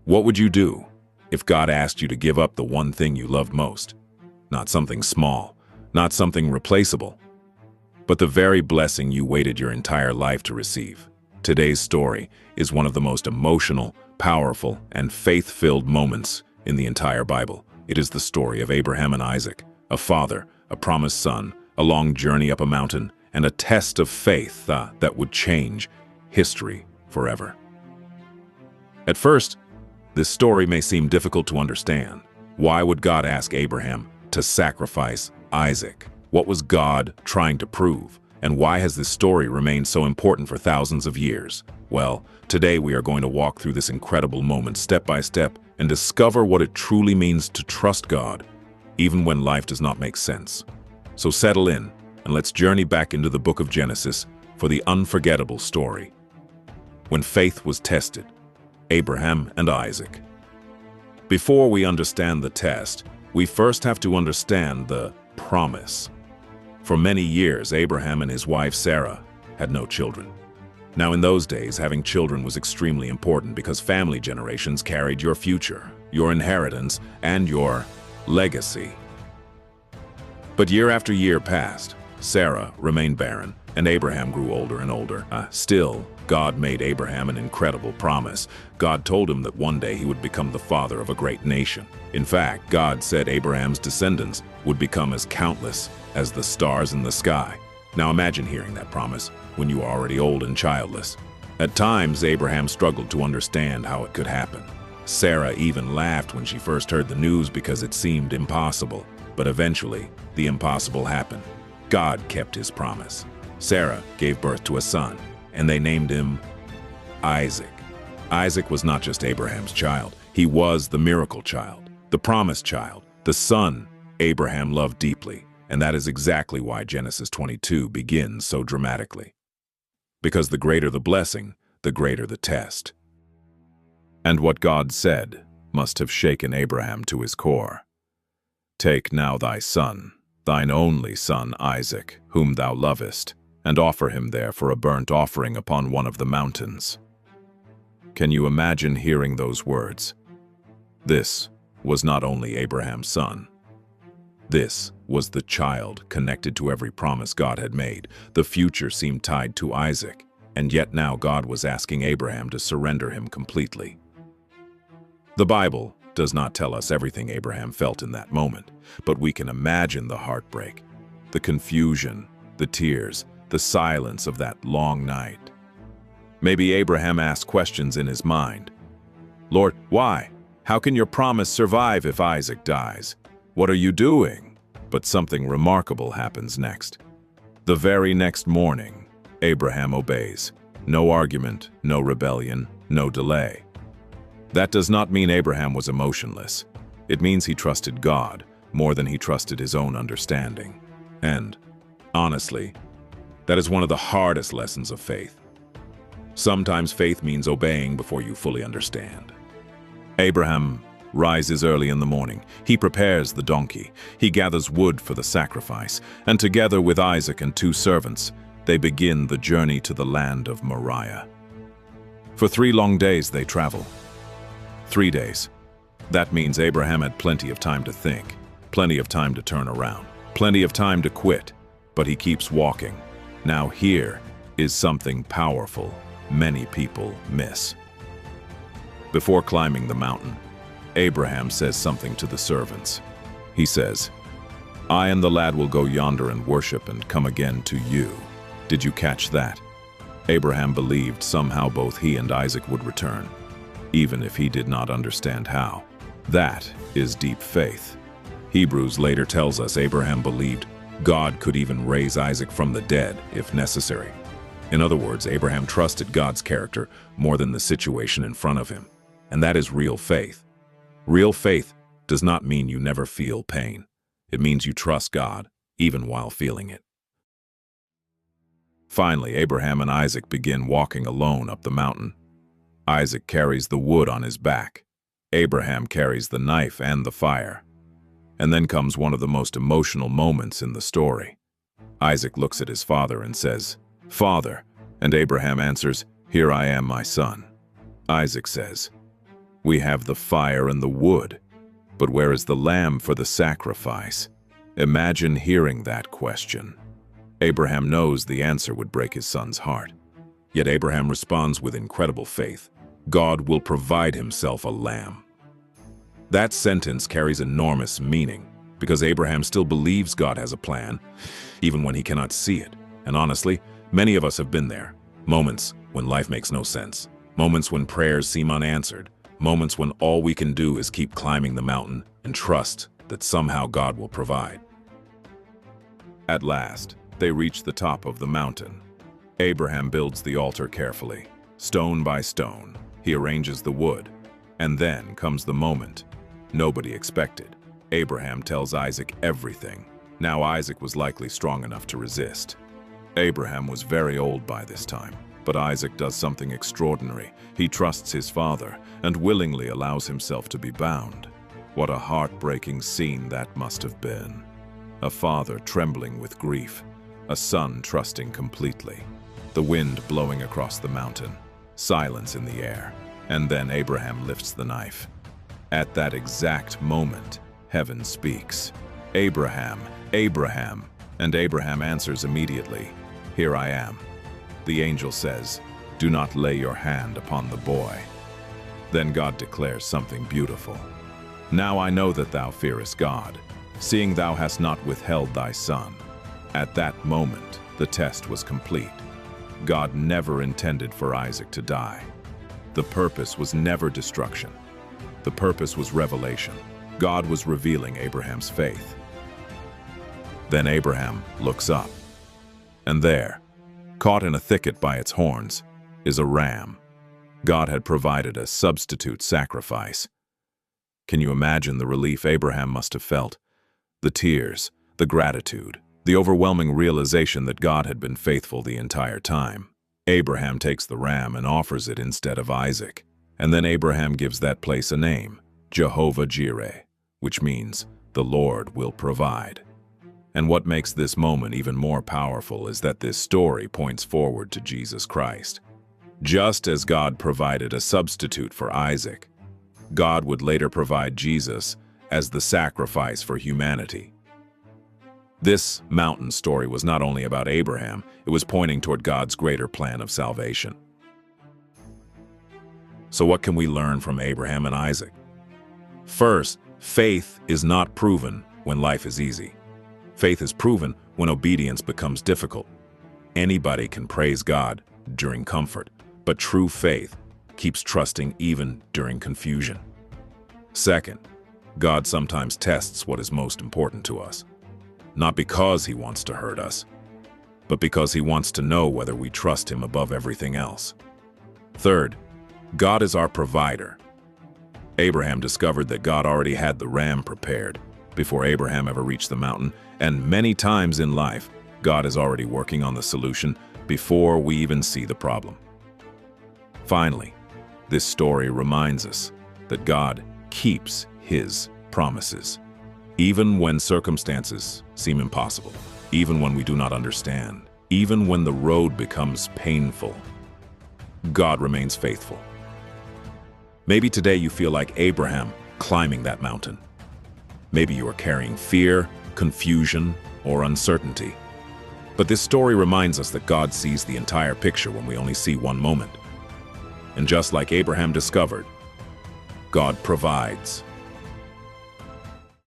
What would you do if God asked you to give up the one thing you loved most? Not something small, not something replaceable, but the very blessing you waited your entire life to receive. Today's story is one of the most emotional, powerful, and faith-filled moments in the entire Bible. It is the story of Abraham and Isaac, a father, a promised son, a long journey up a mountain, and a test of faith that would change history forever. At first, this story may seem difficult to understand. Why would God ask Abraham to sacrifice Isaac? What was God trying to prove? And why has this story remained so important for thousands of years? Well, today we are going to walk through this incredible moment step by step and discover what it truly means to trust God, even when life does not make sense. So settle in, and let's journey back into the book of Genesis for the unforgettable story. When faith was tested, Abraham and Isaac. Before we understand the test, we first have to understand the promise. For many years, Abraham and his wife Sarah had no children. Now, in those days, having children was extremely important because family generations carried your future, your inheritance, and your legacy. But year after year passed. Sarah remained barren, and Abraham grew older and older. Still, God made Abraham an incredible promise. God told him that one day he would become the father of a great nation. In fact, God said Abraham's descendants would become as countless as the stars in the sky. Now imagine hearing that promise when you are already old and childless. At times, Abraham struggled to understand how it could happen. Sarah even laughed when she first heard the news because it seemed impossible. But eventually, the impossible happened. God kept his promise. Sarah gave birth to a son, and they named him Isaac. Isaac was not just Abraham's child. He was the miracle child, the promised child, the son Abraham loved deeply. And that is exactly why Genesis 22 begins so dramatically. Because the greater the blessing, the greater the test. And what God said must have shaken Abraham to his core. Take now thy son, thine only son Isaac, whom thou lovest, and offer him there for a burnt offering upon one of the mountains. Can you imagine hearing those words? This was not only Abraham's son. This was the child connected to every promise God had made. The future seemed tied to Isaac, and yet now God was asking Abraham to surrender him completely. The Bible does not tell us everything Abraham felt in that moment, but we can imagine the heartbreak, the confusion, the tears, the silence of that long night. Maybe Abraham asked questions in his mind. Lord, why? How can your promise survive if Isaac dies? What are you doing? But something remarkable happens next. The very next morning, Abraham obeys. No argument, no rebellion, no delay. That does not mean Abraham was emotionless. It means he trusted God more than he trusted his own understanding. And, honestly, that is one of the hardest lessons of faith. Sometimes faith means obeying before you fully understand. Abraham rises early in the morning. He prepares the donkey. He gathers wood for the sacrifice, and together with Isaac and 2 servants, they begin the journey to the land of Moriah. For 3 long days they travel. 3 days. That means Abraham had plenty of time to think, plenty of time to turn around, plenty of time to quit, but he keeps walking. Now here is something powerful many people miss. Before climbing the mountain, Abraham says something to the servants. He says, I and the lad will go yonder and worship and come again to you. Did you catch that? Abraham believed somehow both he and Isaac would return, even if he did not understand how. That is deep faith. Hebrews later tells us Abraham believed God could even raise Isaac from the dead if necessary. In other words, Abraham trusted God's character more than the situation in front of him. And that is real faith. Real faith does not mean you never feel pain. It means you trust God, even while feeling it. Finally, Abraham and Isaac begin walking alone up the mountain. Isaac carries the wood on his back. Abraham carries the knife and the fire. And then comes one of the most emotional moments in the story. Isaac looks at his father and says, Father, and Abraham answers, Here I am, my son. Isaac says, We have the fire and the wood, but where is the lamb for the sacrifice? Imagine hearing that question. Abraham knows the answer would break his son's heart. Yet Abraham responds with incredible faith. God will provide himself a lamb. That sentence carries enormous meaning, because Abraham still believes God has a plan, even when he cannot see it. And honestly, many of us have been there. Moments when life makes no sense. Moments when prayers seem unanswered. Moments when all we can do is keep climbing the mountain and trust that somehow God will provide. At last, they reach the top of the mountain. Abraham builds the altar carefully, stone by stone. He arranges the wood. And then comes the moment nobody expected. Abraham tells Isaac everything. Now Isaac was likely strong enough to resist. Abraham was very old by this time, but Isaac does something extraordinary. He trusts his father and willingly allows himself to be bound. What a heartbreaking scene that must have been. A father trembling with grief, a son trusting completely. The wind blowing across the mountain, silence in the air, and then Abraham lifts the knife. At that exact moment, heaven speaks. Abraham, Abraham, and Abraham answers immediately, Here I am. The angel says, Do not lay your hand upon the boy. Then God declares something beautiful. Now I know that thou fearest God, seeing thou hast not withheld thy son. At that moment, the test was complete. God never intended for Isaac to die. The purpose was never destruction. The purpose was revelation. God was revealing Abraham's faith. Then Abraham looks up. And there, caught in a thicket by its horns, is a ram. God had provided a substitute sacrifice. Can you imagine the relief Abraham must have felt? The tears, the gratitude, the overwhelming realization that God had been faithful the entire time. Abraham takes the ram and offers it instead of Isaac. And then Abraham gives that place a name, Jehovah-Jireh, which means the Lord will provide. And what makes this moment even more powerful is that this story points forward to Jesus Christ. Just as God provided a substitute for Isaac, God would later provide Jesus as the sacrifice for humanity. This mountain story was not only about Abraham, it was pointing toward God's greater plan of salvation. So what can we learn from Abraham and Isaac? First, faith is not proven when life is easy. Faith is proven when obedience becomes difficult. Anybody can praise God during comfort, but true faith keeps trusting even during confusion. Second, God sometimes tests what is most important to us. Not because He wants to hurt us, but because He wants to know whether we trust Him above everything else. Third, God is our provider. Abraham discovered that God already had the ram prepared before Abraham ever reached the mountain, and many times in life, God is already working on the solution before we even see the problem. Finally, this story reminds us that God keeps His promises. Even when circumstances seem impossible, even when we do not understand, even when the road becomes painful, God remains faithful. Maybe today you feel like Abraham climbing that mountain. Maybe you are carrying fear, confusion, or uncertainty. But this story reminds us that God sees the entire picture when we only see one moment. And just like Abraham discovered, God provides.